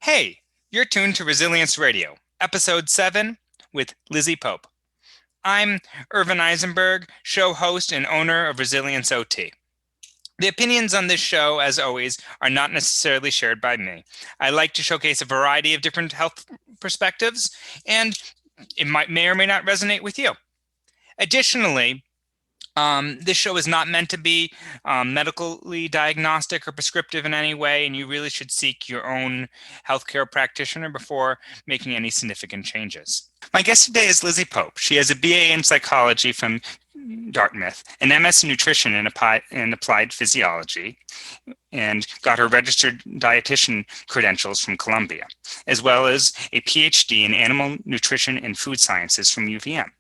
Hey, you're tuned to Resilience Radio, Episode 7 with Lizzie Pope. I'm Irvin Eisenberg, show host and owner of Resilience OT. The opinions on this show, as always, are not necessarily shared by me. I like to showcase a variety of different health perspectives, and it may or may not resonate with you. Additionally, this show is not meant to be medically diagnostic or prescriptive in any way, and you really should seek your own healthcare practitioner before making any significant changes. My guest today is Lizzie Pope. She has a BA in psychology from Dartmouth, an MS in nutrition and applied physiology, and got her registered dietitian credentials from Columbia, as well as a PhD in animal nutrition and food sciences from UVM.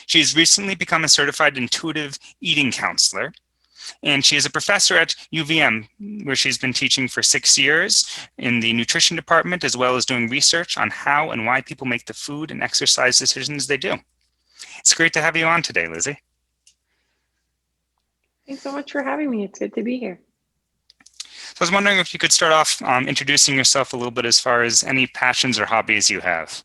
She has recently become a certified intuitive eating counselor, and she is a professor at UVM, where she's been teaching for 6 years in the nutrition department, as well as doing research on how and why people make the food and exercise decisions they do. It's great to have you on today, Lizzie. Thanks so much for having me. It's good to be here. So I was wondering if you could start off introducing yourself a little bit as far as any passions or hobbies you have.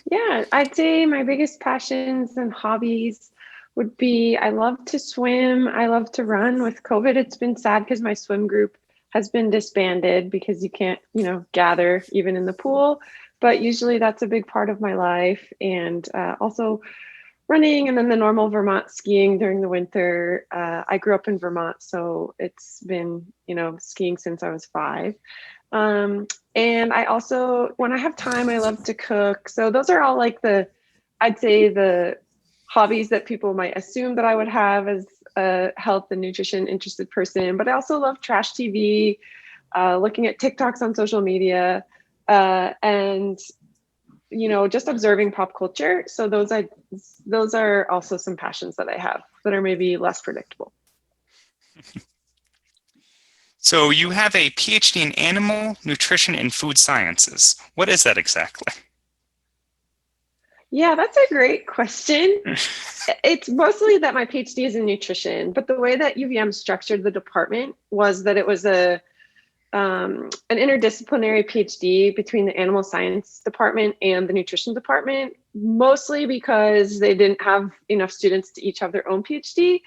Yeah, I'd say my biggest passions and hobbies would be I love to swim. I love to run. With COVID, it's been sad because my swim group has been disbanded because you can't, gather even in the pool. But usually that's a big part of my life. And also running, and then the normal Vermont skiing during the winter. I grew up in Vermont, so it's been, skiing since I was 5. And I also, when I have time, I love to cook. So those are all like I'd say the hobbies that people might assume that I would have as a health and nutrition interested person. But I also love trash TV, looking at TikToks on social media, and, just observing pop culture. So those are also some passions that I have that are maybe less predictable. So you have a PhD in animal nutrition and food sciences. What is that exactly? Yeah, that's a great question. It's mostly that my PhD is in nutrition, but the way that UVM structured the department was that it was an interdisciplinary PhD between the animal science department and the nutrition department, mostly because they didn't have enough students to each have their own PhD.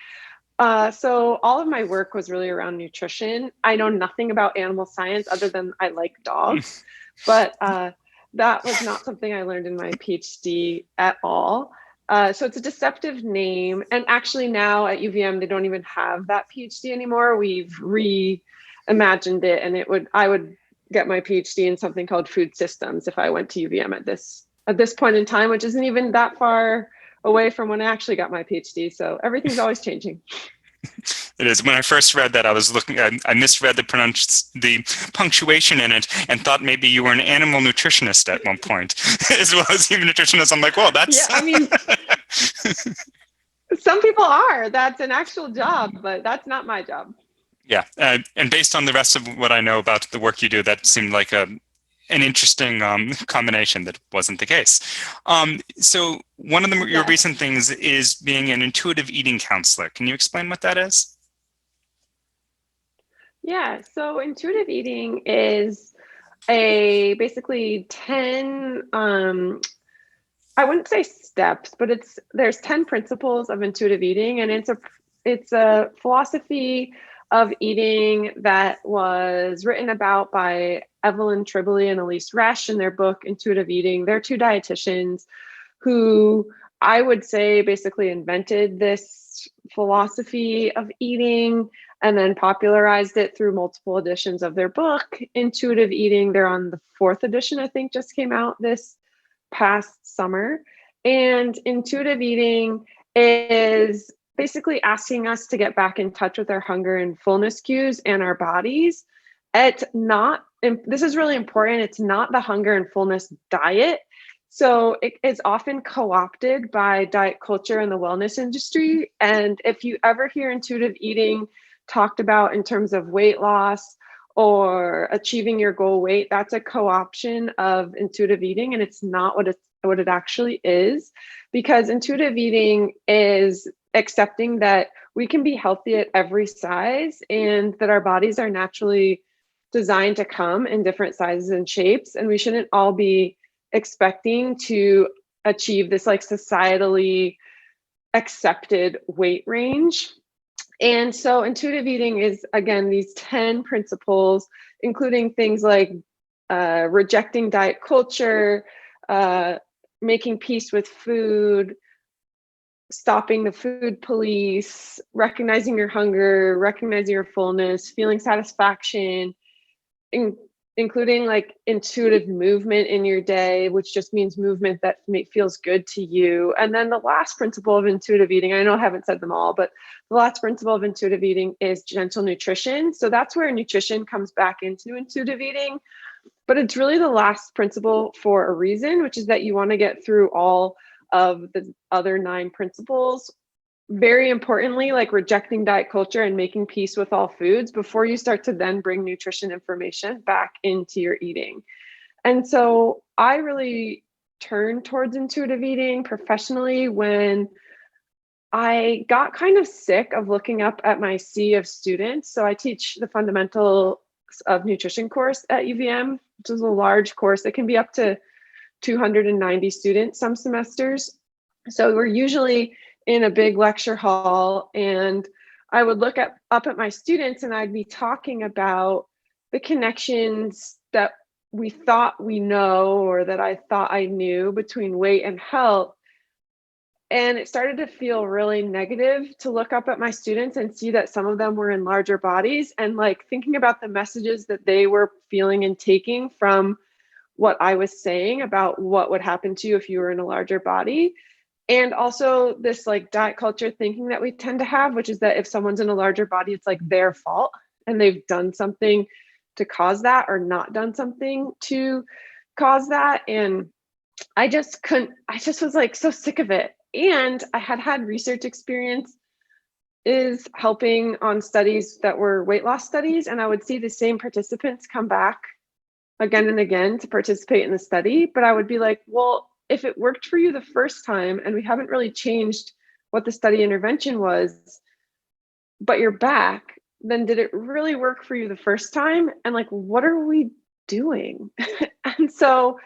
So all of my work was really around nutrition. I know nothing about animal science other than I like dogs, but that was not something I learned in my PhD at all. So it's a deceptive name. And actually now at UVM, they don't even have that PhD anymore. We've reimagined it, and I would get my PhD in something called food systems if I went to UVM at this point in time, which isn't even that far away from when I actually got my PhD. So everything's always changing. It is. When I first read that, I was looking. I misread the punctuation in it, and thought maybe you were an animal nutritionist at one point, as well as human nutritionist. I'm like, well, that's. Yeah, I mean, some people are. That's an actual job, but that's not my job. Yeah, and based on the rest of what I know about the work you do, that seemed like an interesting combination that wasn't the case. So one of your recent things is being an intuitive eating counselor. Can you explain what that is? Yeah, so intuitive eating is basically 10, I wouldn't say steps, but there's 10 principles of intuitive eating, and it's a philosophy of eating that was written about by Evelyn Tribole and Elise Resch in their book, Intuitive Eating. They're 2 dietitians who I would say basically invented this philosophy of eating and then popularized it through multiple editions of their book, Intuitive Eating. They're on the 4th edition, I think, just came out this past summer. And intuitive eating is basically asking us to get back in touch with our hunger and fullness cues and our bodies. This is really important, it's not the hunger and fullness diet. So it is often co-opted by diet culture and the wellness industry. And if you ever hear intuitive eating talked about in terms of weight loss or achieving your goal weight, that's a co-option of intuitive eating, and it's not what it actually is, because intuitive eating is accepting that we can be healthy at every size and that our bodies are naturally designed to come in different sizes and shapes, and we shouldn't all be expecting to achieve this like societally accepted weight range. And so intuitive eating is, again, these 10 principles, including things like rejecting diet culture, making peace with food, stopping the food police, recognizing your hunger, recognizing your fullness, feeling satisfaction, including like intuitive movement in your day, which just means movement that feels good to you. And then the last principle of intuitive eating, I know I haven't said them all, but the last principle of intuitive eating is gentle nutrition. So that's where nutrition comes back into intuitive eating. But it's really the last principle for a reason, which is that you want to get through all of the other 9 principles. Very importantly, like rejecting diet culture and making peace with all foods before you start to then bring nutrition information back into your eating. And so I really turned towards intuitive eating professionally when I got kind of sick of looking up at my sea of students. So I teach the Fundamentals of Nutrition course at UVM, which is a large course. It can be up to 290 students some semesters. So we're usually in a big lecture hall, and I would look up at my students and I'd be talking about the connections that we thought we know, or that I thought I knew, between weight and health. And it started to feel really negative to look up at my students and see that some of them were in larger bodies, and like thinking about the messages that they were feeling and taking from what I was saying about what would happen to you if you were in a larger body. And also this like diet culture thinking that we tend to have, which is that if someone's in a larger body, it's like their fault and they've done something to cause that, or not done something to cause that. And I just was like so sick of it. And I had research experience is helping on studies that were weight loss studies. And I would see the same participants come back again and again to participate in the study. But I would be like, well, if it worked for you the first time and we haven't really changed what the study intervention was, but you're back, then did it really work for you the first time? And like, what are we doing? And so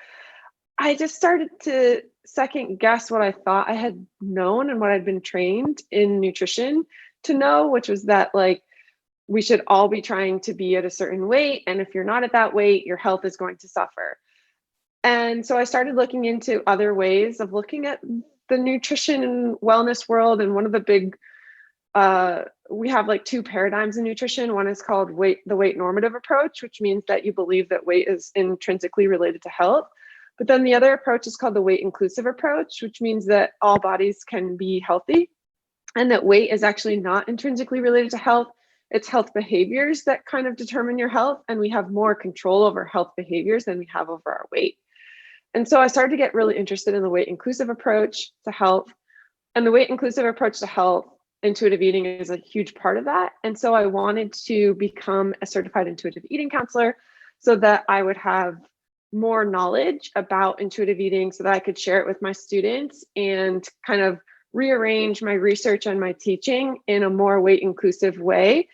I just started to second guess what I thought I had known and what I'd been trained in nutrition to know, which was that like we should all be trying to be at a certain weight. And if you're not at that weight, your health is going to suffer. And so I started looking into other ways of looking at the nutrition and wellness world. And one of the big, we have like 2 paradigms in nutrition. One is called the weight normative approach, which means that you believe that weight is intrinsically related to health. But then the other approach is called the weight inclusive approach, which means that all bodies can be healthy and that weight is actually not intrinsically related to health. It's health behaviors that kind of determine your health, and we have more control over health behaviors than we have over our weight. And so I started to get really interested in the weight inclusive approach to health. And the weight inclusive approach to health, intuitive eating is a huge part of that. And so I wanted to become a certified intuitive eating counselor so that I would have more knowledge about intuitive eating so that I could share it with my students and kind of rearrange my research and my teaching in a more weight inclusive way,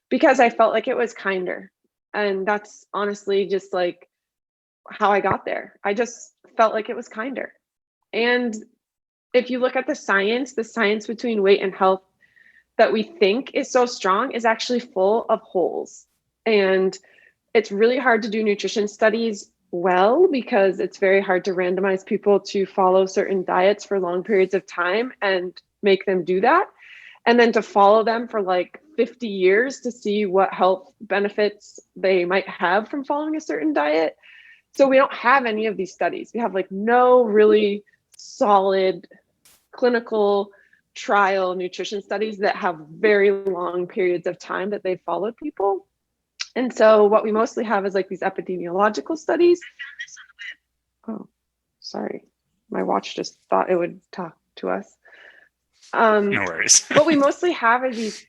because I felt like it was kinder. And that's honestly just like how I got there. I just felt like it was kinder. And if you look at the science between weight and health that we think is so strong is actually full of holes. And it's really hard to do nutrition studies well because it's very hard to randomize people to follow certain diets for long periods of time and make them do that. And then to follow them for like 50 years to see what health benefits they might have from following a certain diet. So we don't have any of these studies. We have like no really solid clinical trial nutrition studies that have very long periods of time that they've followed people. And so what we mostly have is like these epidemiological studies. Oh, sorry. My watch just thought it would talk to us. No worries. What we mostly have are these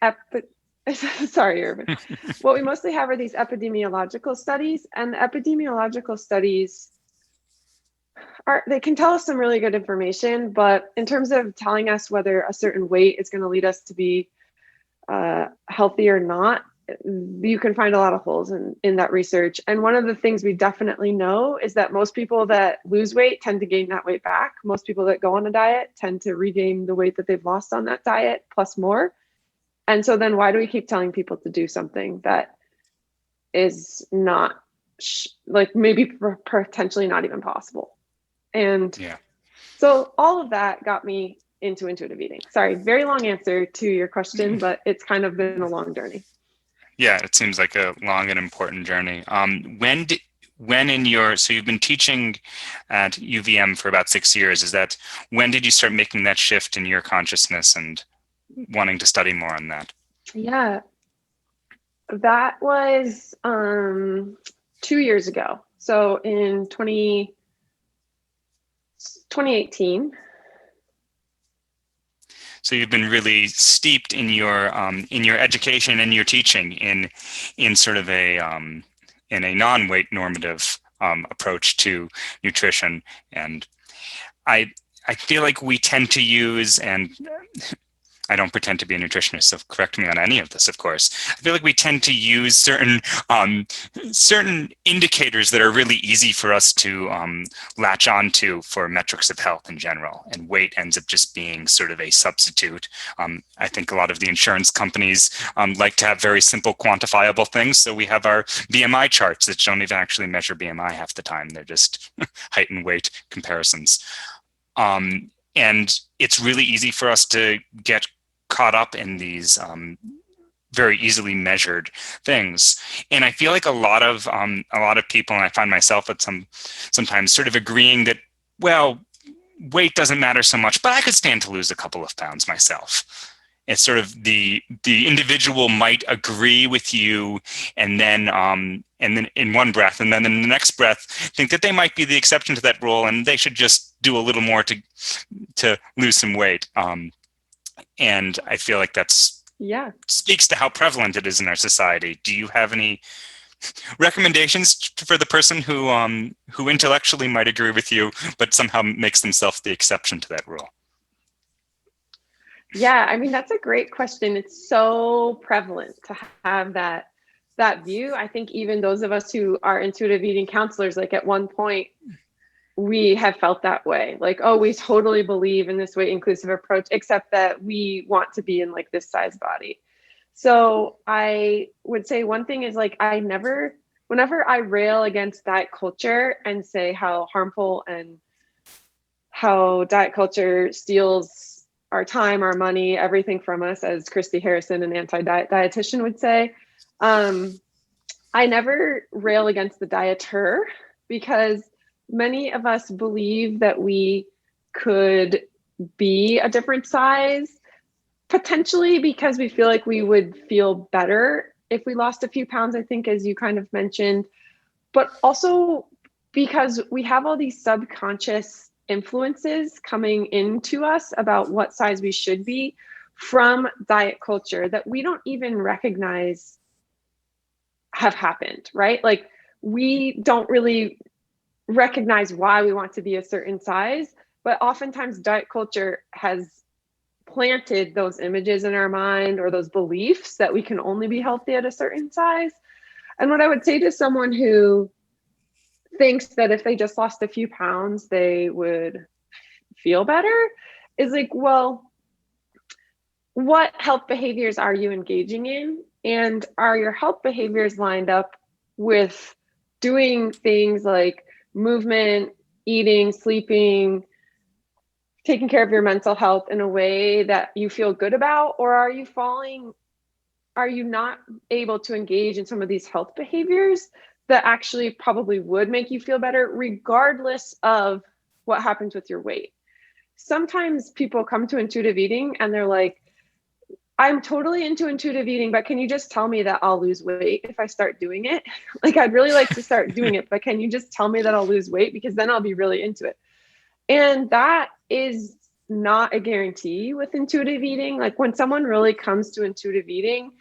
sorry, Irvin. What we mostly have are these epidemiological studies, and the epidemiological studies they can tell us some really good information, but in terms of telling us whether a certain weight is going to lead us to be healthy or not, you can find a lot of holes in that research. And one of the things we definitely know is that most people that lose weight tend to gain that weight back. Most people that go on a diet tend to regain the weight that they've lost on that diet plus more. And so then why do we keep telling people to do something that is not like maybe potentially not even possible? And so all of that got me into intuitive eating. Sorry, very long answer to your question, but it's kind of been a long journey. Yeah, it seems like a long and important journey. So you've been teaching at UVM for about 6 years. When did you start making that shift in your consciousness and wanting to study more on that? Yeah, that was 2 years ago. So in 2018. So you've been really steeped in your education and your teaching in sort of in a non-weight normative approach to nutrition. And I feel like we tend to use, and I don't pretend to be a nutritionist, so correct me on any of this, of course. I feel like we tend to use certain indicators that are really easy for us to latch onto for metrics of health in general, and weight ends up just being sort of a substitute. I think a lot of the insurance companies like to have very simple quantifiable things, so we have our BMI charts that don't even actually measure BMI half the time. They're just height and weight comparisons. And it's really easy for us to get caught up in these very easily measured things. And I feel like a lot of people, and I find myself at sometimes sort of agreeing that, well, weight doesn't matter so much, but I could stand to lose a couple of pounds myself. It's sort of the individual might agree with you, and then in one breath, and then in the next breath, think that they might be the exception to that rule, and they should just do a little more to lose some weight. And I feel like speaks to how prevalent it is in our society. Do you have any recommendations for the person who intellectually might agree with you, but somehow makes themselves the exception to that rule? Yeah, I mean, that's a great question. It's so prevalent to have that view. I think even those of us who are intuitive eating counselors, like at one point, we have felt that way. Like, oh, we totally believe in this weight inclusive approach, except that we want to be in like this size body. So I would say one thing is like, whenever I rail against diet culture and say how harmful and how diet culture steals our time, our money, everything from us, as Christy Harrison, an anti-diet dietitian, would say, I never rail against the dieter, because many of us believe that we could be a different size, potentially because we feel like we would feel better if we lost a few pounds, I think, as you kind of mentioned, but also because we have all these subconscious influences coming into us about what size we should be from diet culture that we don't even recognize have happened, right? Like, we don't really recognize why we want to be a certain size, but oftentimes diet culture has planted those images in our mind, or those beliefs that we can only be healthy at a certain size. And what I would say to someone who thinks that if they just lost a few pounds, they would feel better is like, well, what health behaviors are you engaging in? And are your health behaviors lined up with doing things like movement, eating, sleeping, taking care of your mental health in a way that you feel good about? Or are you not able to engage in some of these health behaviors that actually probably would make you feel better, regardless of what happens with your weight? Sometimes people come to intuitive eating and they're like, I'm totally into intuitive eating, but can you just tell me that I'll lose weight if I start doing it? Like, I'd really like to start doing it, but can you just tell me that I'll lose weight? Because then I'll be really into it. And that is not a guarantee with intuitive eating. Like, when someone really comes to intuitive eating,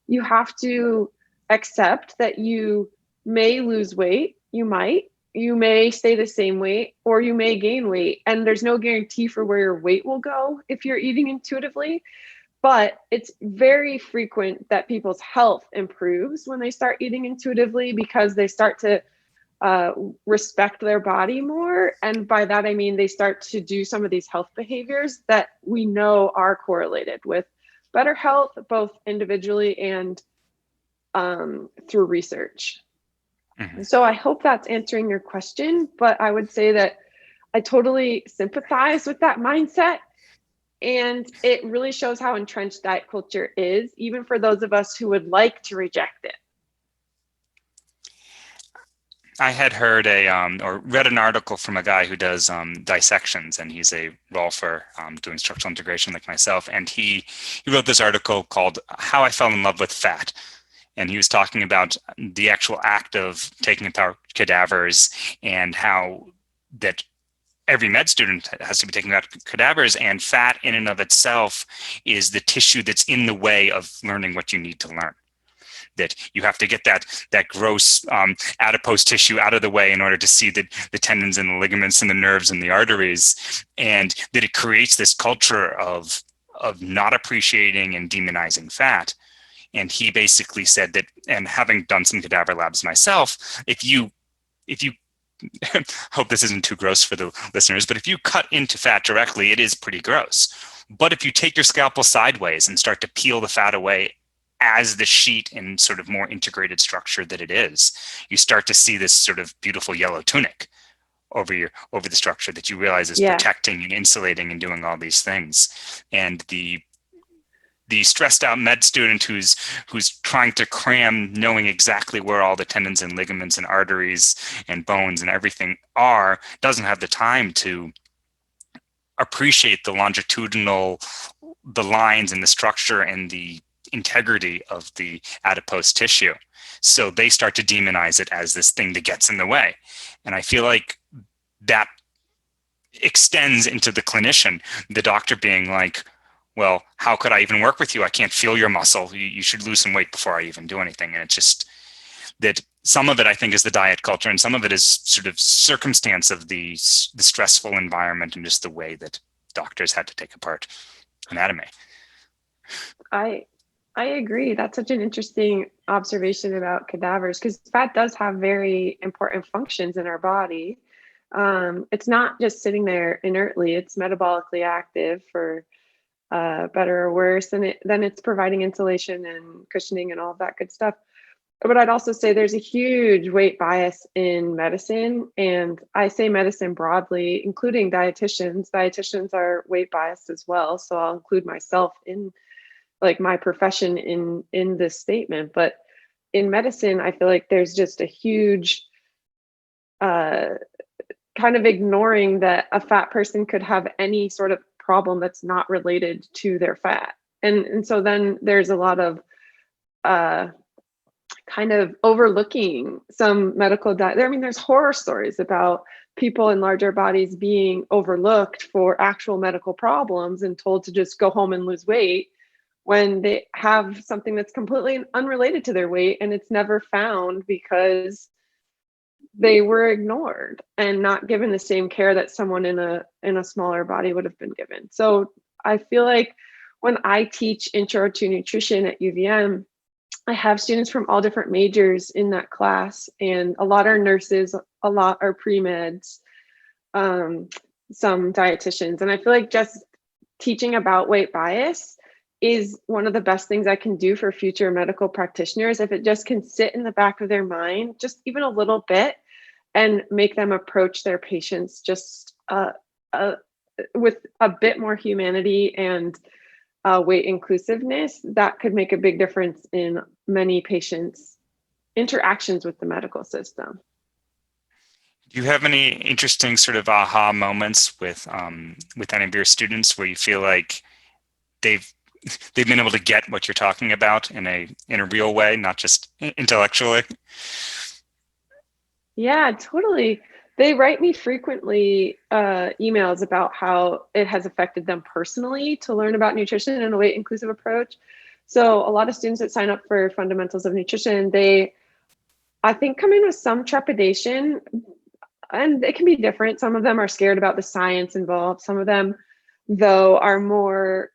you have to accept that you may lose weight. You may stay the same weight, or you may gain weight. And there's no guarantee for where your weight will go if you're eating intuitively. But it's very frequent that people's health improves when they start eating intuitively, because they start to respect their body more. And by that, I mean, they start to do some of these health behaviors that we know are correlated with better health, both individually and through research. Mhm. So I hope that's answering your question, but I would say that I totally sympathize with that mindset. And it really shows how entrenched diet culture is, even for those of us who would like to reject it. I had heard or read an article from a guy who does dissections, and he's a rolfer doing structural integration like myself. And he wrote this article called "How I Fell in Love with Fat," and he was talking about the actual act of taking apart cadavers and how that every med student has to be taking out cadavers, and fat in and of itself is the tissue that's in the way of learning what you need to learn. That you have to get that gross adipose tissue out of the way in order to see the tendons and the ligaments and the nerves and the arteries, and that it creates this culture of not appreciating and demonizing fat. And he basically said that, and having done some cadaver labs myself, if you hope this isn't too gross for the listeners, but if you cut into fat directly, it is pretty gross. But if you take your scalpel sideways and start to peel the fat away as the sheet and sort of more integrated structure that it is, you start to see this sort of beautiful yellow tunic over the structure that you realize is protecting and insulating and doing all these things. And the stressed out med student who's trying to cram, knowing exactly where all the tendons and ligaments and arteries and bones and everything are, doesn't have the time to appreciate the longitudinal, the lines and the structure and the integrity of the adipose tissue. So they start to demonize it as this thing that gets in the way. And I feel like that extends into the clinician, the doctor being like, well, how could I even work with you? I can't feel your muscle. You should lose some weight before I even do anything. And it's just that some of it, I think, is the diet culture, and some of it is sort of circumstance of the stressful environment and just the way that doctors had to take apart anatomy. I agree. That's such an interesting observation about cadavers, because fat does have very important functions in our body. It's not just sitting there inertly. It's metabolically active for better or worse, and then it's providing insulation and cushioning and all of that good stuff. But I'd also say there's a huge weight bias in medicine, and I say medicine broadly, including dietitians. Dietitians are weight biased as well, so I'll include myself in like my profession in this statement. But in medicine, I feel like there's just a huge kind of ignoring that a fat person could have any sort of problem that's not related to their fat. And so then there's a lot of kind of overlooking some medical diet. I mean, there's horror stories about people in larger bodies being overlooked for actual medical problems and told to just go home and lose weight when they have something that's completely unrelated to their weight, and it's never found because they were ignored and not given the same care that someone in a smaller body would have been given. So I feel like when I teach intro to nutrition at UVM, I have students from all different majors in that class, and a lot are nurses, a lot are pre-meds, some dietitians. And I feel like just teaching about weight bias is one of the best things I can do for future medical practitioners, if it just can sit in the back of their mind just even a little bit and make them approach their patients just with a bit more humanity and weight inclusiveness. That could make a big difference in many patients' interactions with the medical system. Do you have any interesting sort of aha moments with any of your students where you feel like they've been able to get what you're talking about in a real way, not just intellectually? Yeah, totally. They write me frequently emails about how it has affected them personally to learn about nutrition and a weight inclusive approach. So a lot of students that sign up for fundamentals of nutrition, they, I think, come in with some trepidation, and it can be different. Some of them are scared about the science involved. Some of them, though, are more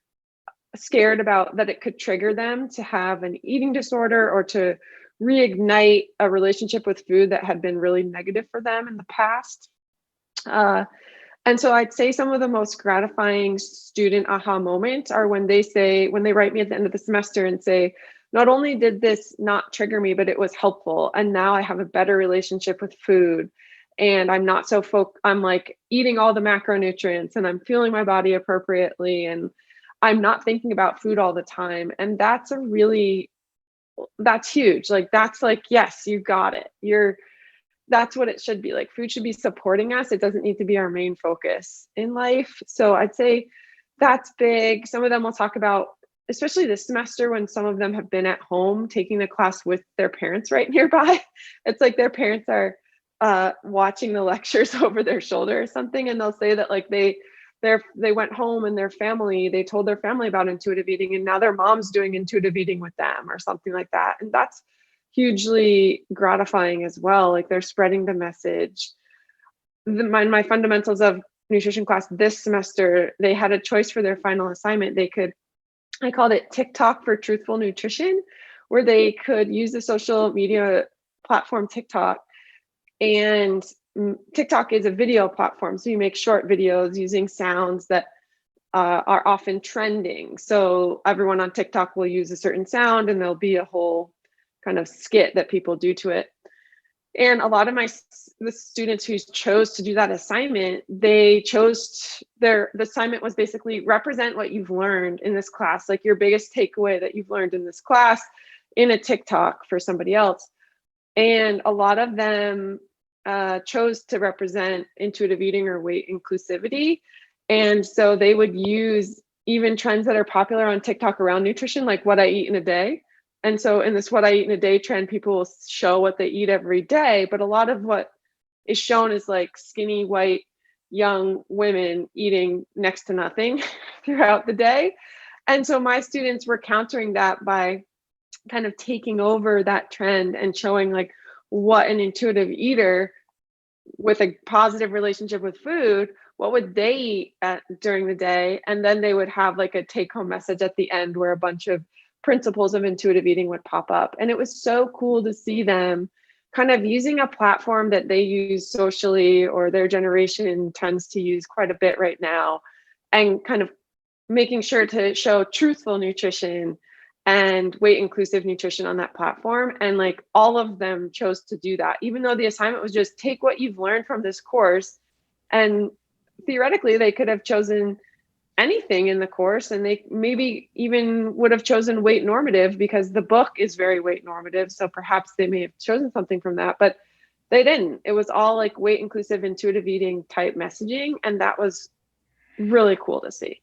scared about that it could trigger them to have an eating disorder or to reignite a relationship with food that had been really negative for them in the past. And so I'd say some of the most gratifying student aha moments are when they write me at the end of the semester and say, not only did this not trigger me, but it was helpful. And now I have a better relationship with food. And I'm not so I'm like eating all the macronutrients and I'm fueling my body appropriately. And I'm not thinking about food all the time. And that's huge. Like, that's like, yes, you got it. That's what it should be. Like, food should be supporting us. It doesn't need to be our main focus in life. So I'd say that's big. Some of them will talk about, especially this semester, when some of them have been at home taking the class with their parents right nearby. It's like their parents are watching the lectures over their shoulder or something. And they'll say that like they went home and they told their family about intuitive eating, and now their mom's doing intuitive eating with them or something like that. And that's hugely gratifying as well. Like, they're spreading the message. My fundamentals of nutrition class this semester, they had a choice for their final assignment. I called it TikTok for Truthful Nutrition, where they could use the social media platform TikTok. And TikTok is a video platform. So you make short videos using sounds that are often trending. So everyone on TikTok will use a certain sound and there'll be a whole kind of skit that people do to it. And a lot of the students who chose to do that assignment, the assignment was basically represent what you've learned in this class, like your biggest takeaway that you've learned in this class in a TikTok for somebody else. And a lot of them chose to represent intuitive eating or weight inclusivity. And so they would use even trends that are popular on TikTok around nutrition, like what I eat in a day. And so in this what I eat in a day trend, people will show what they eat every day. But a lot of what is shown is like skinny, white, young women eating next to nothing throughout the day. And so my students were countering that by kind of taking over that trend and showing like what an intuitive eater with a positive relationship with food, what would they eat during the day? And then they would have like a take-home message at the end where a bunch of principles of intuitive eating would pop up. And it was so cool to see them kind of using a platform that they use socially, or their generation tends to use quite a bit right now, and kind of making sure to show truthful nutrition and weight inclusive nutrition on that platform. And like all of them chose to do that, even though the assignment was just take what you've learned from this course. And theoretically, they could have chosen anything in the course, and they maybe even would have chosen weight normative because the book is very weight normative. So perhaps they may have chosen something from that, but they didn't. It was all like weight inclusive, intuitive eating type messaging. And that was really cool to see.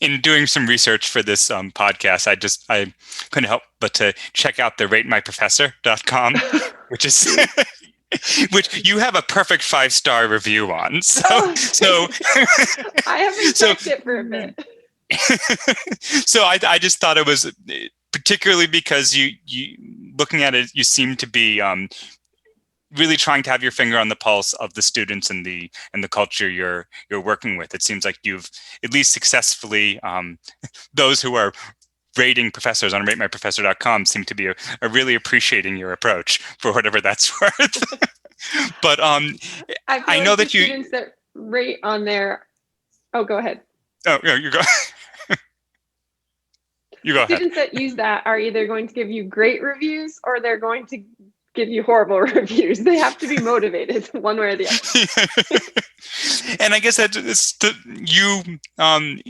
In doing some research for this podcast, I couldn't help but to check out the ratemyprofessor.com, which is which you have a perfect 5-star review on. So I haven't checked it for a bit. So I just thought it was particularly because you looking at it, you seem to be really trying to have your finger on the pulse of the students and the culture you're working with. It seems like you've at least successfully those who are rating professors on ratemyprofessor.com seem to be are really appreciating your approach for whatever that's worth. But I know that students that rate on their go ahead. Oh, no, you go. You go ahead. Students that use that are either going to give you great reviews or they're going to give you horrible reviews. They have to be motivated one way or the other. And I guess that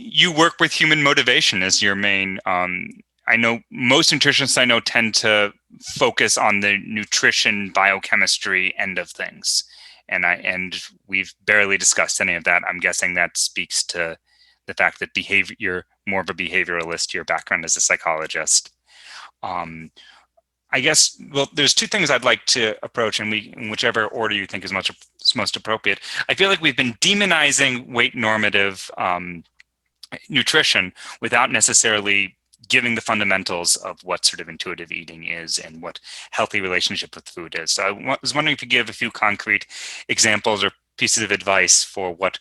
you work with human motivation as your main. I know most nutritionists I know tend to focus on the nutrition biochemistry end of things, and we've barely discussed any of that. I'm guessing that speaks to the fact that you're more of a behavioralist. Your background as a psychologist. I guess, well, there's two things I'd like to approach, and in whichever order you think is most appropriate. I feel like we've been demonizing weight normative nutrition without necessarily giving the fundamentals of what sort of intuitive eating is and what healthy relationship with food is. So I was wondering if you could give a few concrete examples or pieces of advice for what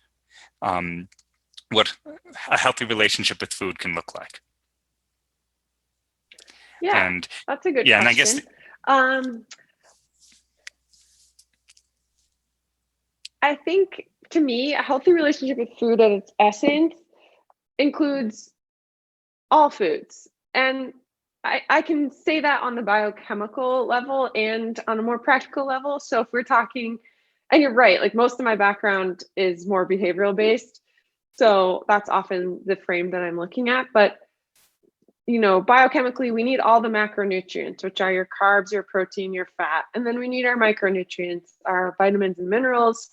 what a healthy relationship with food can look like. Yeah, and that's a good yeah, question. And I guess I think, to me, a healthy relationship with food at its essence includes all foods. And I can say that on the biochemical level and on a more practical level. So if we're talking, and you're right, like most of my background is more behavioral based. So that's often the frame that I'm looking at. But biochemically, we need all the macronutrients, which are your carbs, your protein, your fat. And then we need our micronutrients, our vitamins and minerals.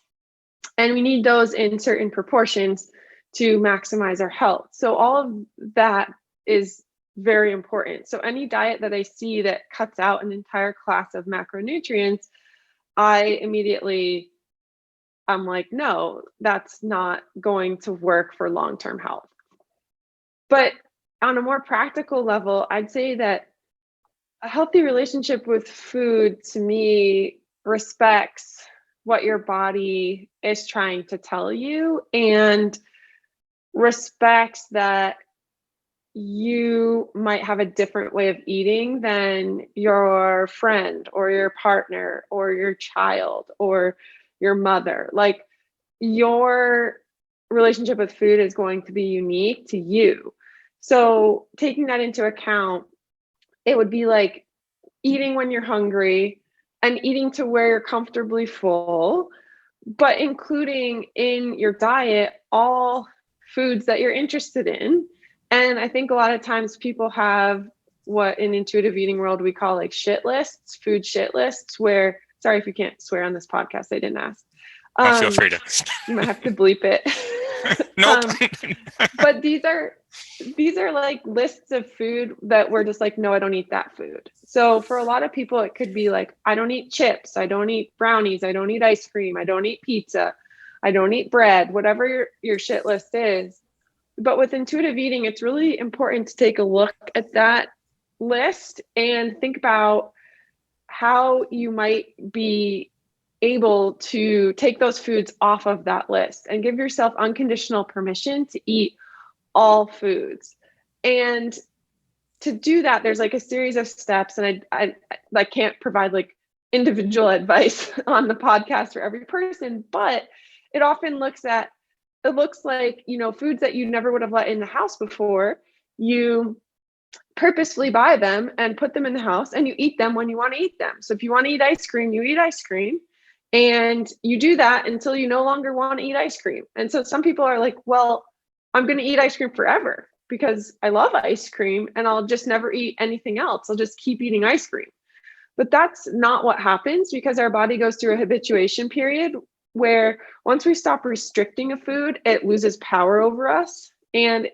And we need those in certain proportions to maximize our health. So all of that is very important. So any diet that I see that cuts out an entire class of macronutrients, I'm like, no, that's not going to work for long-term health. But on a more practical level, I'd say that a healthy relationship with food, to me, respects what your body is trying to tell you and respects that you might have a different way of eating than your friend or your partner or your child or your mother. Like, your relationship with food is going to be unique to you. So taking that into account, it would be like eating when you're hungry and eating to where you're comfortably full, but including in your diet all foods that you're interested in. And I think a lot of times people have what in intuitive eating world we call like shit lists, food shit lists, where, sorry if you can't swear on this podcast, I didn't ask. Feel free to. You might have to bleep it. Nope. But these are like lists of food that we're just like, no, I don't eat that food. So for a lot of people, it could be like, I don't eat chips, I don't eat brownies, I don't eat ice cream, I don't eat pizza, I don't eat bread, whatever your shit list is. But with intuitive eating, it's really important to take a look at that list and think about how you might be able to take those foods off of that list and give yourself unconditional permission to eat all foods. And to do that, there's like a series of steps, and I can't provide like individual advice on the podcast for every person, but it often looks like, foods that you never would have let in the house before, you purposefully buy them and put them in the house and you eat them when you want to eat them. So if you want to eat ice cream, you eat ice cream. And you do that until you no longer want to eat ice cream. And so some people are like, well, I'm going to eat ice cream forever because I love ice cream and I'll just never eat anything else. I'll just keep eating ice cream. But that's not what happens, because our body goes through a habituation period where once we stop restricting a food, it loses power over us. And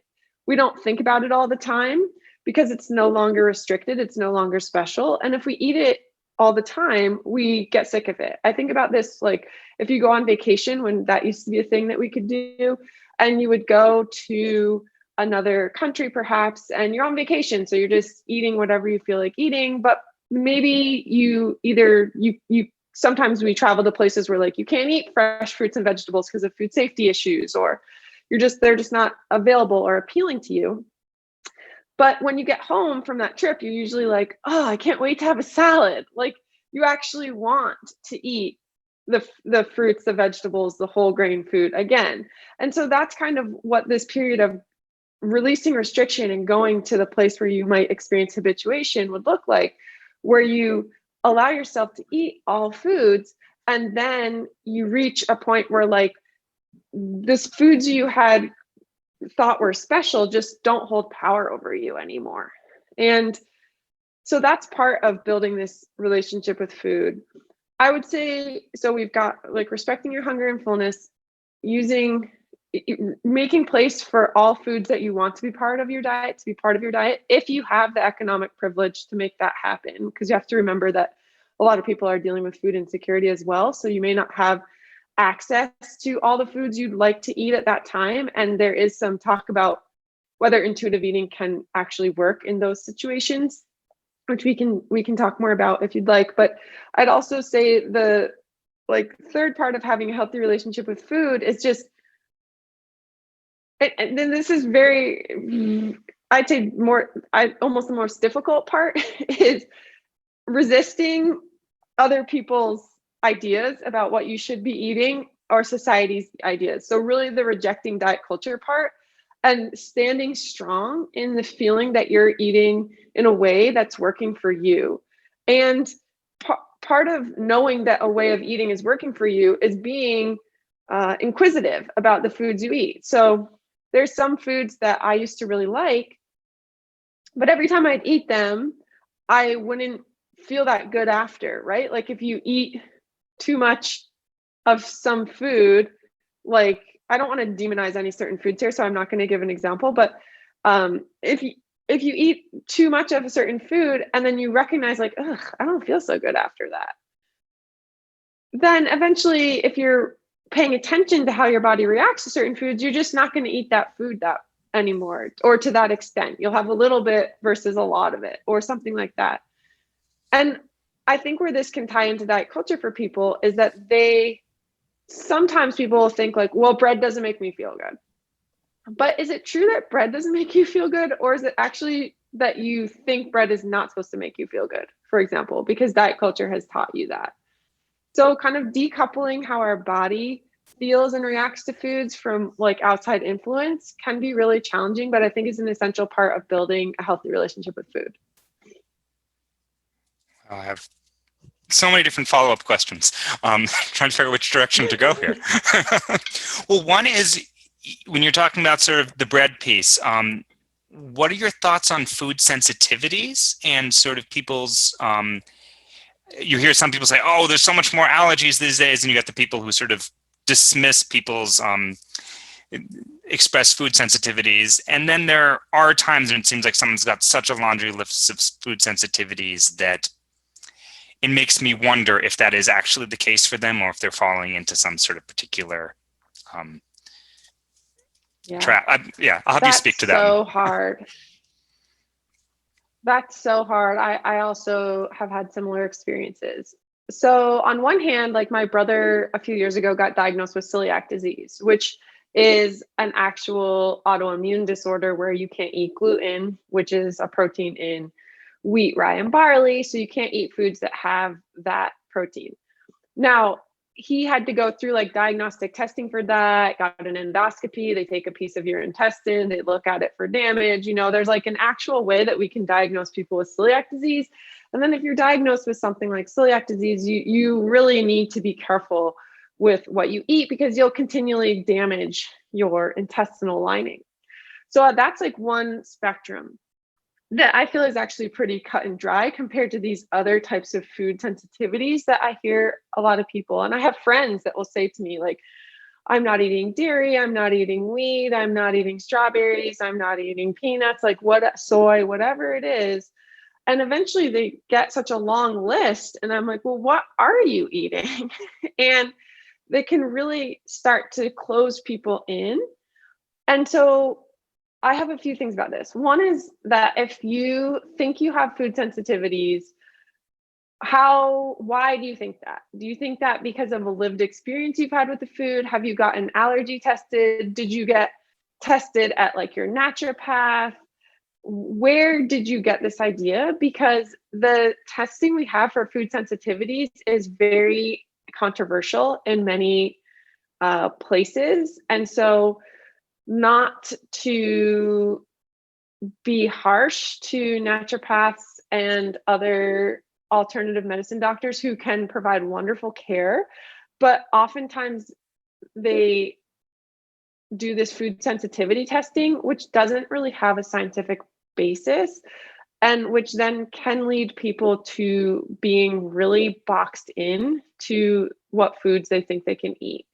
we don't think about it all the time because it's no longer restricted. It's no longer special. And if we eat it all the time, we get sick of it. I think about this, like if you go on vacation, when that used to be a thing that we could do, and you would go to another country perhaps, and you're on vacation. So you're just eating whatever you feel like eating, but maybe you sometimes we travel to places where like you can't eat fresh fruits and vegetables because of food safety issues, or they're just not available or appealing to you. But when you get home from that trip, you're usually like, oh, I can't wait to have a salad. Like, you actually want to eat the fruits, the vegetables, the whole grain food again. And so that's kind of what this period of releasing restriction and going to the place where you might experience habituation would look like, where you allow yourself to eat all foods, and then you reach a point where like this foods you had thought were special just don't hold power over you anymore. And so that's part of building this relationship with food, I would say. So we've got like respecting your hunger and fullness, making place for all foods that you want to be part of your diet, if you have the economic privilege to make that happen, because you have to remember that a lot of people are dealing with food insecurity as well. So you may not have access to all the foods you'd like to eat at that time. And there is some talk about whether intuitive eating can actually work in those situations, which we can talk more about if you'd like. But I'd also say the like third part of having a healthy relationship with food is just And then this is very, I'd say almost the most difficult part is resisting other people's ideas about what you should be eating or society's ideas. So really the rejecting diet culture part and standing strong in the feeling that you're eating in a way that's working for you. And part of knowing that a way of eating is working for you is being inquisitive about the foods you eat. So there's some foods that I used to really like, but every time I'd eat them, I wouldn't feel that good after, right? Like if you eat too much of some food, like I don't want to demonize any certain foods here, so I'm not going to give an example, but if you eat too much of a certain food and then you recognize like, ugh, I don't feel so good after that, then eventually if you're paying attention to how your body reacts to certain foods, you're just not going to eat that food that anymore, or to that extent. You'll have a little bit versus a lot of it, or something like that. And I think where this can tie into diet culture for people is that sometimes people think like, well, bread doesn't make me feel good. But is it true that bread doesn't make you feel good? Or is it actually that you think bread is not supposed to make you feel good, for example, because diet culture has taught you that? So kind of decoupling how our body feels and reacts to foods from like outside influence can be really challenging, but I think is an essential part of building a healthy relationship with food. I have so many different follow-up questions. Trying to figure out which direction to go here. Well, one is when you're talking about sort of the bread piece, what are your thoughts on food sensitivities and sort of people's, you hear some people say, oh, there's so much more allergies these days, and you got the people who sort of dismiss people's express food sensitivities. And then there are times when it seems like someone's got such a laundry list of food sensitivities that it makes me wonder if that is actually the case for them or if they're falling into some sort of particular trap. I'll have you speak to that. That's so hard. That's so hard. I also have had similar experiences. So on one hand, like my brother a few years ago got diagnosed with celiac disease, which is an actual autoimmune disorder where you can't eat gluten, which is a protein in wheat, rye, and barley. So you can't eat foods that have that protein. Now, he had to go through like diagnostic testing for that, got an endoscopy. They take a piece of your intestine, they look at it for damage. You know, there's like an actual way that we can diagnose people with celiac disease. And then if you're diagnosed with something like celiac disease, you really need to be careful with what you eat because you'll continually damage your intestinal lining. So that's like one spectrum that I feel is actually pretty cut and dry compared to these other types of food sensitivities that I hear a lot of people. And I have friends that will say to me, like, I'm not eating dairy, I'm not eating wheat, I'm not eating strawberries, I'm not eating peanuts, like what, soy, whatever it is. And eventually they get such a long list. And I'm like, well, what are you eating? And they can really start to close people in. And so I have a few things about this. One is that if you think you have food sensitivities, why do you think that? Do you think that because of a lived experience you've had with the food? Have you gotten allergy tested? Did you get tested at like your naturopath? Where did you get this idea? Because the testing we have for food sensitivities is very controversial in many places. And so not to be harsh to naturopaths and other alternative medicine doctors who can provide wonderful care, but oftentimes they do this food sensitivity testing, which doesn't really have a scientific basis, and which then can lead people to being really boxed in to what foods they think they can eat.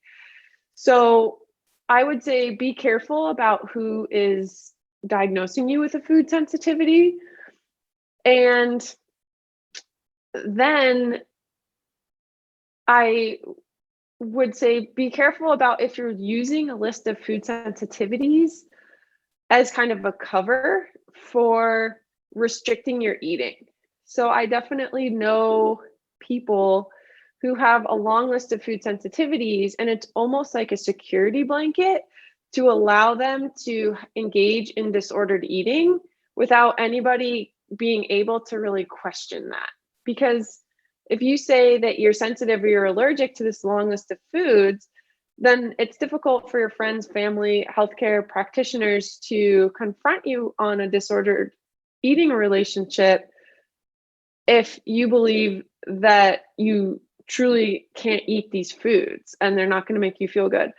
So I would say be careful about who is diagnosing you with a food sensitivity. And then I would say be careful about if you're using a list of food sensitivities as kind of a cover for restricting your eating. So I definitely know people who have a long list of food sensitivities, and it's almost like a security blanket to allow them to engage in disordered eating without anybody being able to really question that. Because if you say that you're sensitive or you're allergic to this long list of foods, then it's difficult for your friends, family, healthcare practitioners to confront you on a disordered eating relationship if you believe that you truly can't eat these foods and they're not going to make you feel good.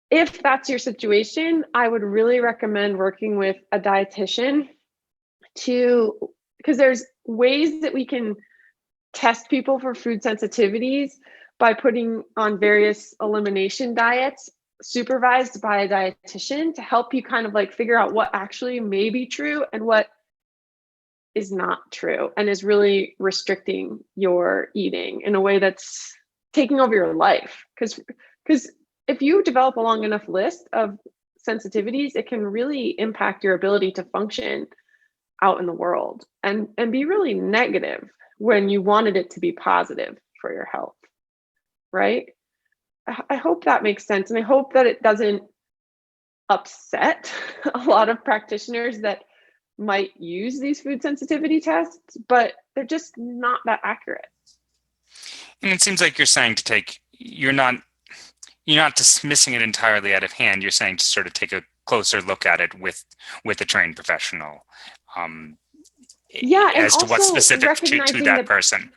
If that's your situation, I would really recommend working with a dietitian because there's ways that we can test people for food sensitivities by putting on various elimination diets supervised by a dietitian to help you kind of like figure out what actually may be true and what is not true and is really restricting your eating in a way that's taking over your life. Because if you develop a long enough list of sensitivities, it can really impact your ability to function out in the world and be really negative when you wanted it to be positive for your health, right? I hope that makes sense. And I hope that it doesn't upset a lot of practitioners that might use these food sensitivity tests, but they're just not that accurate. And it seems like you're saying you're not dismissing it entirely out of hand. You're saying to sort of take a closer look at it with a trained professional. Yeah, and as to what's specific to that person.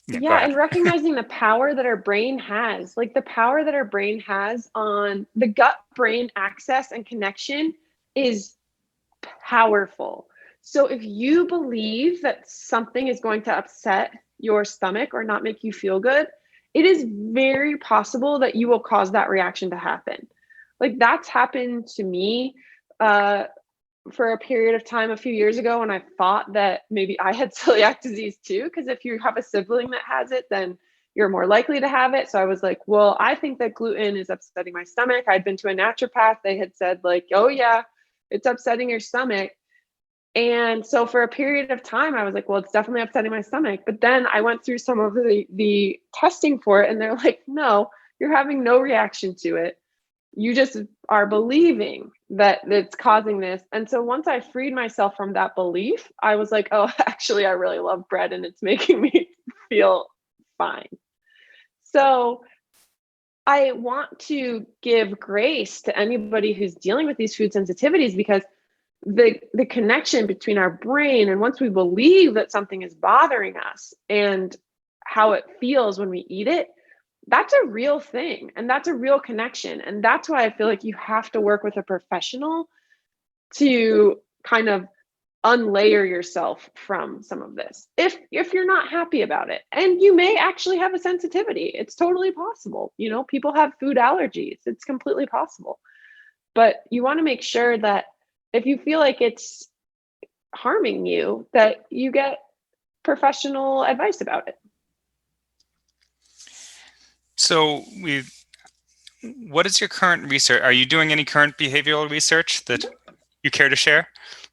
Yeah, and recognizing the power that our brain has, like the power that our brain has on the gut-brain access and connection is powerful. So if you believe that something is going to upset your stomach or not make you feel good, it is very possible that you will cause that reaction to happen. Like that's happened to me for a period of time a few years ago when I thought that maybe I had celiac disease too, because if you have a sibling that has it, then you're more likely to have it. So I was like, well, I think that gluten is upsetting my stomach. I'd been to a naturopath. They had said like, oh yeah, it's upsetting your stomach. And so for a period of time, I was like, well, it's definitely upsetting my stomach. But then I went through some of the testing for it and they're like, no, you're having no reaction to it. You just are believing that it's causing this. And so once I freed myself from that belief, I was like, oh, actually, I really love bread and it's making me feel fine. So I want to give grace to anybody who's dealing with these food sensitivities because the connection between our brain and once we believe that something is bothering us and how it feels when we eat it, that's a real thing and that's a real connection. And that's why I feel like you have to work with a professional to kind of unlayer yourself from some of this if you're not happy about it. And you may actually have a sensitivity. It's totally possible. You know, people have food allergies. It's completely possible. But you want to make sure that if you feel like it's harming you, that you get professional advice about it. So what is your current research? Are you doing any current behavioral research that you care to share?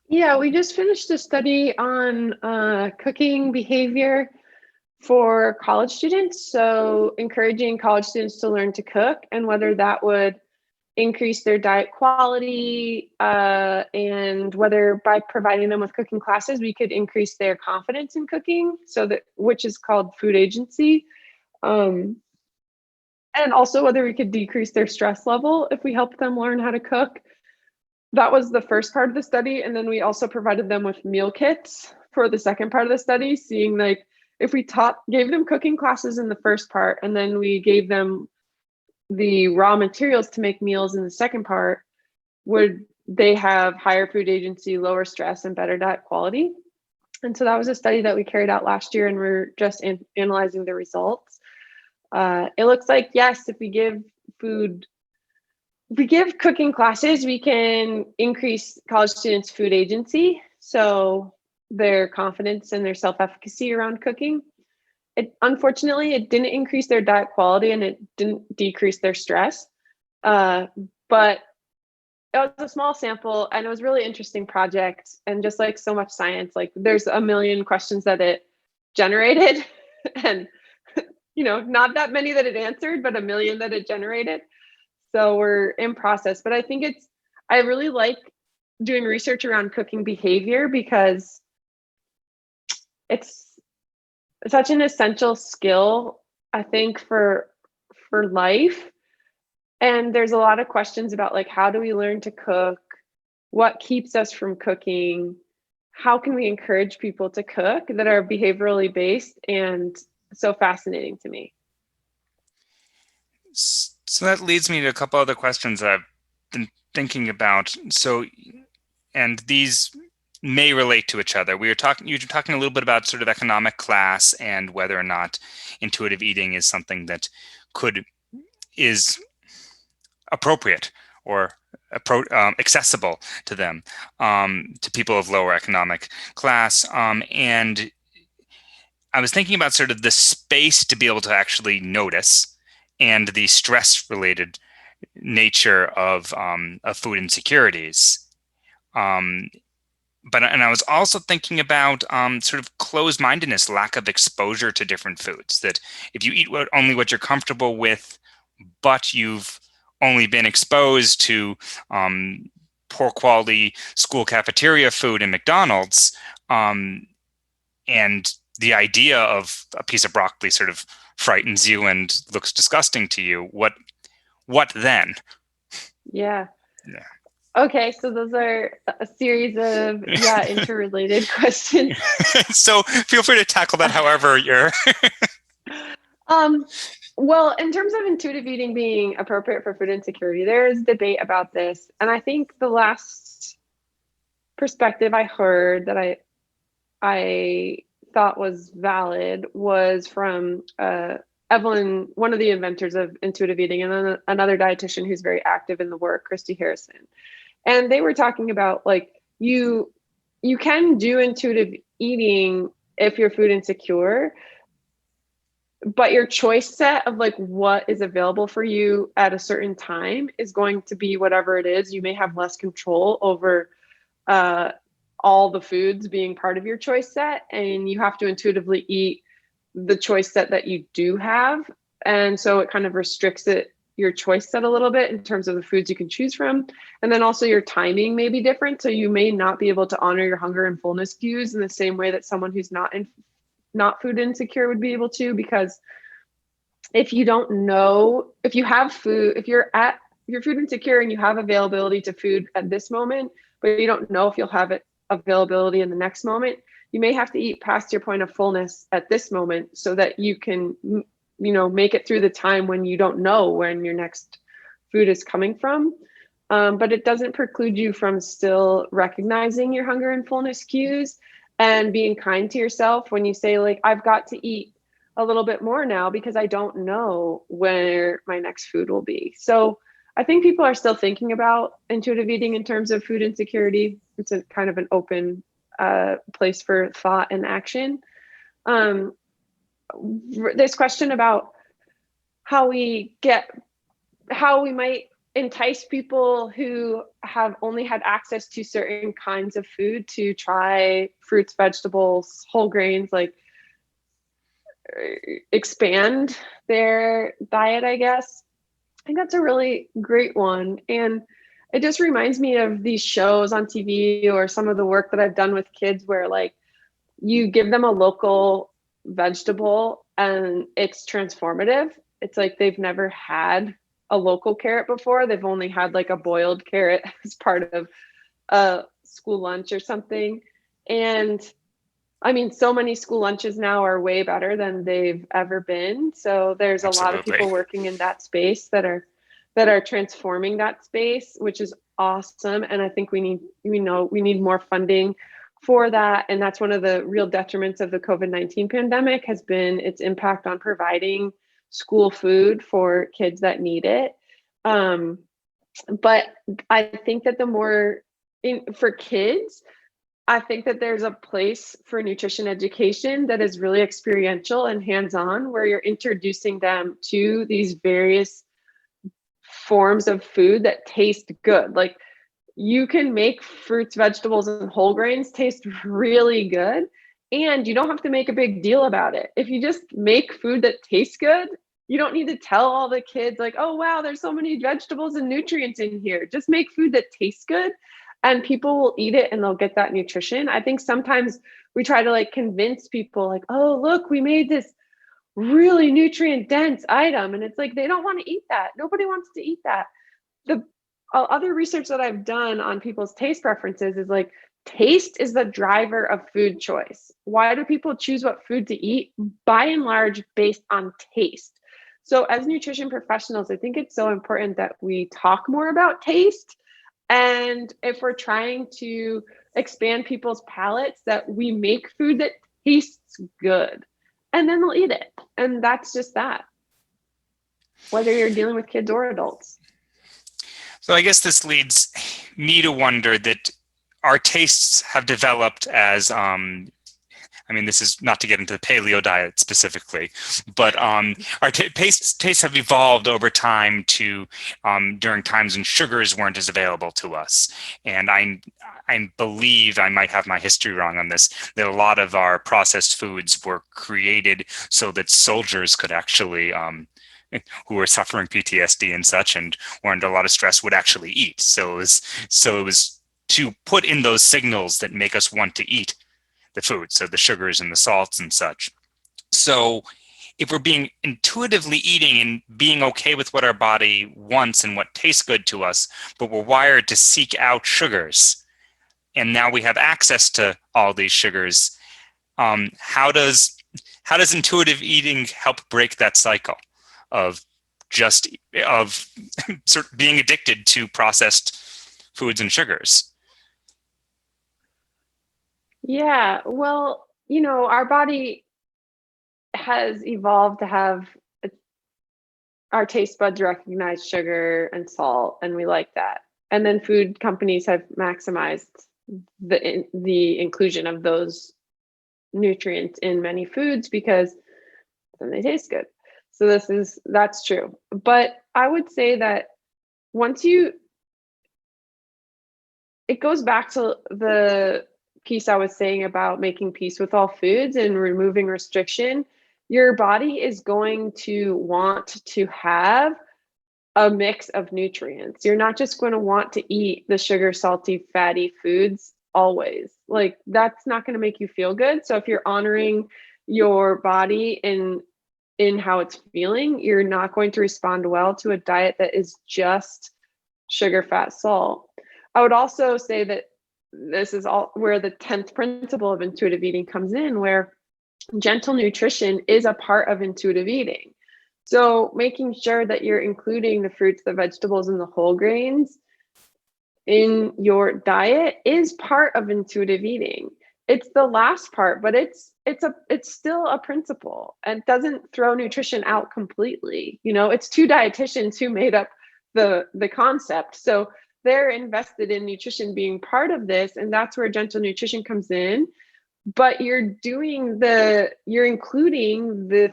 Yeah, we just finished a study on cooking behavior for college students. So encouraging college students to learn to cook and whether that would increase their diet quality and whether by providing them with cooking classes, we could increase their confidence in cooking, which is called food agency. And also whether we could decrease their stress level if we help them learn how to cook. That was the first part of the study. And then we also provided them with meal kits for the second part of the study, seeing like if we gave them cooking classes in the first part, and then we gave them the raw materials to make meals in the second part, would they have higher food agency, lower stress, and better diet quality? And so that was a study that we carried out last year, and we're just analyzing the results. It looks like, yes, if we give cooking classes, we can increase college students' food agency, so their confidence and their self-efficacy around cooking. Unfortunately, it didn't increase their diet quality and it didn't decrease their stress. But it was a small sample and it was a really interesting project. And just like so much science, like there's a million questions that it generated and, not that many that it answered, but a million that it generated. So we're in process, but I think I really like doing research around cooking behavior because it's such an essential skill, I think, for life. And there's a lot of questions about like, how do we learn to cook? What keeps us from cooking? How can we encourage people to cook that are behaviorally based, and so fascinating to me. So that leads me to a couple other questions that I've been thinking about. So, and these may relate to each other. You were talking a little bit about sort of economic class and whether or not intuitive eating is something that is appropriate or accessible to them, to people of lower economic class. And I was thinking about sort of the space to be able to actually notice and the stress-related nature of food insecurities. But I was also thinking about sort of closed-mindedness, lack of exposure to different foods. That if you eat only what you're comfortable with, but you've only been exposed to poor quality school cafeteria food and McDonald's, and the idea of a piece of broccoli sort of frightens you and looks disgusting to you, what then? Yeah. Okay, so those are a series of interrelated questions. So feel free to tackle that however you're. Well, in terms of intuitive eating being appropriate for food insecurity, there is debate about this. And I think the last perspective I heard that I thought was valid was from Evelyn, one of the inventors of intuitive eating, and then another dietitian who's very active in the work, Christy Harrison. And they were talking about like you can do intuitive eating if you're food insecure, but your choice set of like what is available for you at a certain time is going to be whatever it is. You may have less control over all the foods being part of your choice set, and you have to intuitively eat the choice set that you do have. And so it kind of restricts your choice set a little bit in terms of the foods you can choose from. And then also your timing may be different. So you may not be able to honor your hunger and fullness cues in the same way that someone who's not food insecure would be able to, because if you don't know, if you have food, if you're food insecure and you have availability to food at this moment, but you don't know if you'll have it availability in the next moment, you may have to eat past your point of fullness at this moment so that you can, make it through the time when you don't know when your next food is coming from. But it doesn't preclude you from still recognizing your hunger and fullness cues and being kind to yourself when you say like, I've got to eat a little bit more now because I don't know where my next food will be. So I think people are still thinking about intuitive eating in terms of food insecurity. It's a kind of an open place for thought and action. This question about how we might entice people who have only had access to certain kinds of food to try fruits, vegetables, whole grains, like expand their diet, I guess. I think that's a really great one. And it just reminds me of these shows on TV or some of the work that I've done with kids where like you give them a local vegetable and it's transformative. It's like they've never had a local carrot before. They've only had like a boiled carrot as part of a school lunch or something. And I mean, so many school lunches now are way better than they've ever been. So there's a lot of people working in that space that are transforming that space, which is awesome. And I think we need more funding for that. And that's one of the real detriments of the COVID-19 pandemic has been its impact on providing school food for kids that need it. But I think that for kids, I think that there's a place for nutrition education that is really experiential and hands-on, where you're introducing them to these various forms of food that taste good. Like you can make fruits, vegetables, and whole grains taste really good, and you don't have to make a big deal about it. If you just make food that tastes good, You don't need to tell all the kids like, oh, wow, there's so many vegetables and nutrients in here. Just make food that tastes good and people will eat it and they'll get that nutrition. I think sometimes we try to like convince people like, oh, look, we made this really nutrient dense item. And it's like, they don't want to eat that. Nobody wants to eat that. The other research that I've done on people's taste preferences is like, taste is the driver of food choice. Why do people choose what food to eat? By and large, based on taste. So as nutrition professionals, I think it's so important that we talk more about taste. And if we're trying to expand people's palates, that we make food that tastes good and then they'll eat it. And that's just that, whether you're dealing with kids or adults. So I guess this leads me to wonder that our tastes have developed as, I mean, this is not to get into the paleo diet specifically, but our tastes have evolved over time to during times when sugars weren't as available to us. And I believe, I might have my history wrong on this, that a lot of our processed foods were created so that soldiers could actually, who were suffering PTSD and such and were under a lot of stress, would actually eat. So it was to put in those signals that make us want to eat the food, so the sugars and the salts and such. So if we're being intuitively eating and being okay with what our body wants and what tastes good to us, but we're wired to seek out sugars, and now we have access to all these sugars, how does intuitive eating help break that cycle of sort of being addicted to processed foods and sugars? Yeah, well, our body has evolved to have our taste buds recognize sugar and salt, and we like that. And then food companies have maximized the inclusion of those nutrients in many foods because then they taste good. So that's true. But I would say that it goes back to the piece I was saying about making peace with all foods and removing restriction. Your body is going to want to have a mix of nutrients. You're not just going to want to eat the sugar, salty, fatty foods always. Like, that's not going to make you feel good. So if you're honoring your body in how it's feeling, you're not going to respond well to a diet that is just sugar, fat, salt. I would also say that this is all where the 10th principle of intuitive eating comes in, where gentle nutrition is a part of intuitive eating. So making sure that you're including the fruits, the vegetables, and the whole grains in your diet is part of intuitive eating. It's the last part, but it's still a principle and doesn't throw nutrition out completely. It's two dietitians who made up the concept. So they're invested in nutrition being part of this, and that's where gentle nutrition comes in. But you're including the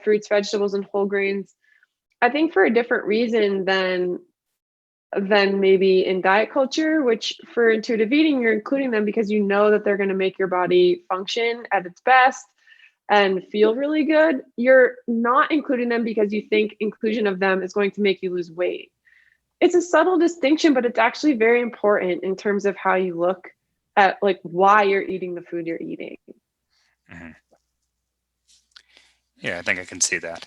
fruits, vegetables, and whole grains, I think, for a different reason than maybe in diet culture, which for intuitive eating, you're including them because you know that they're going to make your body function at its best and feel really good. You're not including them because you think inclusion of them is going to make you lose weight. It's a subtle distinction, but it's actually very important in terms of how you look at like why you're eating the food you're eating. Mm-hmm. Yeah, I think I can see that.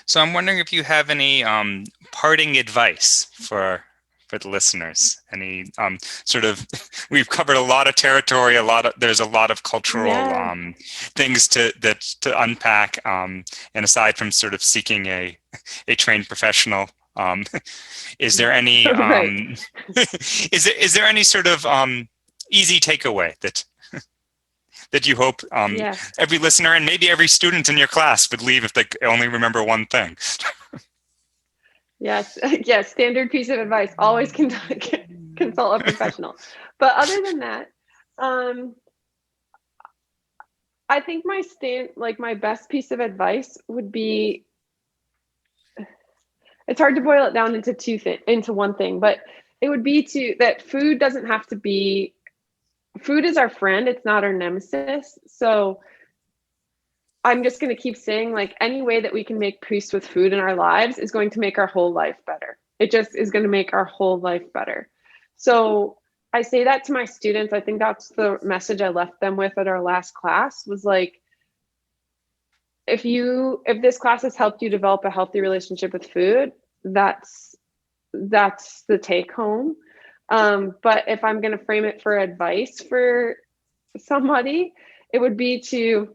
So I'm wondering if you have any parting advice for the listeners. Any sort of, we've covered a lot of territory, there's a lot of cultural things to unpack. And aside from sort of seeking a trained professional, is there any is there any sort of easy takeaway that you hope every listener and maybe every student in your class would leave if they only remember one thing? Yes, standard piece of advice: always consult a professional. But other than that, I think my best piece of advice would be, it's hard to boil it down into one thing, but it would be that food doesn't have to be, food is our friend, it's not our nemesis. So I'm just going to keep saying, like, any way that we can make peace with food in our lives is going to make our whole life better. It just is going to make our whole life better. So I say that to my students. I think that's the message I left them with at our last class, was like, if this class has helped you develop a healthy relationship with food, that's the take home. But if I'm going to frame it for advice for somebody, it would be to,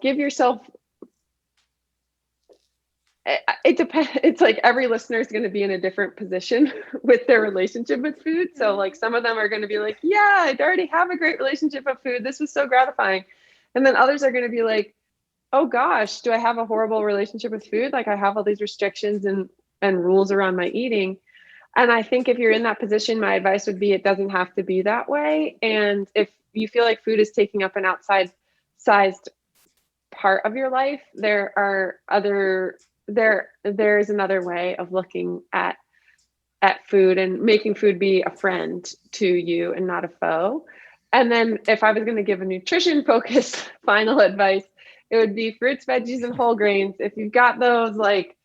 give yourself, it depends. It's like every listener is going to be in a different position with their relationship with food. So like some of them are going to be like, yeah, I already have a great relationship with food. This was so gratifying. And then others are going to be like, oh gosh, do I have a horrible relationship with food? Like I have all these restrictions and rules around my eating. And I think if you're in that position, my advice would be, it doesn't have to be that way. And if you feel like food is taking up an outside sized part of your life, there's another way of looking at food and making food be a friend to you and not a foe. And then if I was going to give a nutrition focused final advice, it would be fruits, veggies, and whole grains. If you've got those, like,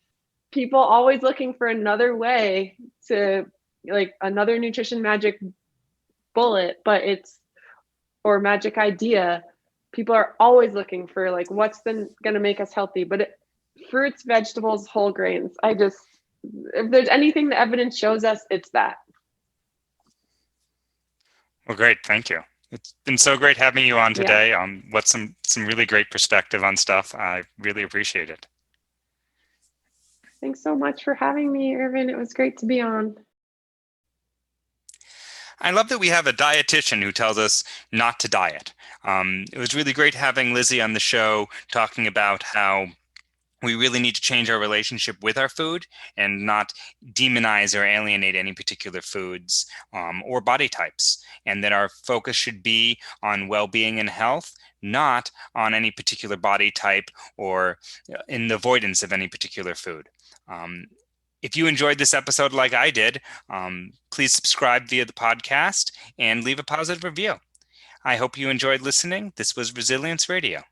people always looking for another way to, like, another nutrition magic bullet, or magic idea. People are always looking for, like, what's going to make us healthy. But fruits, vegetables, whole grains. If there's anything the evidence shows us, it's that. Well, great. Thank you. It's been so great having you on today. Yeah. What's some really great perspective on stuff. I really appreciate it. Thanks so much for having me, Irvin. It was great to be on. I love that we have a dietitian who tells us not to diet. It was really great having Lizzie on the show talking about how we really need to change our relationship with our food and not demonize or alienate any particular foods or body types, and that our focus should be on well-being and health, not on any particular body type or in the avoidance of any particular food. If you enjoyed this episode like I did, please subscribe via the podcast and leave a positive review. I hope you enjoyed listening. This was Resilience Radio.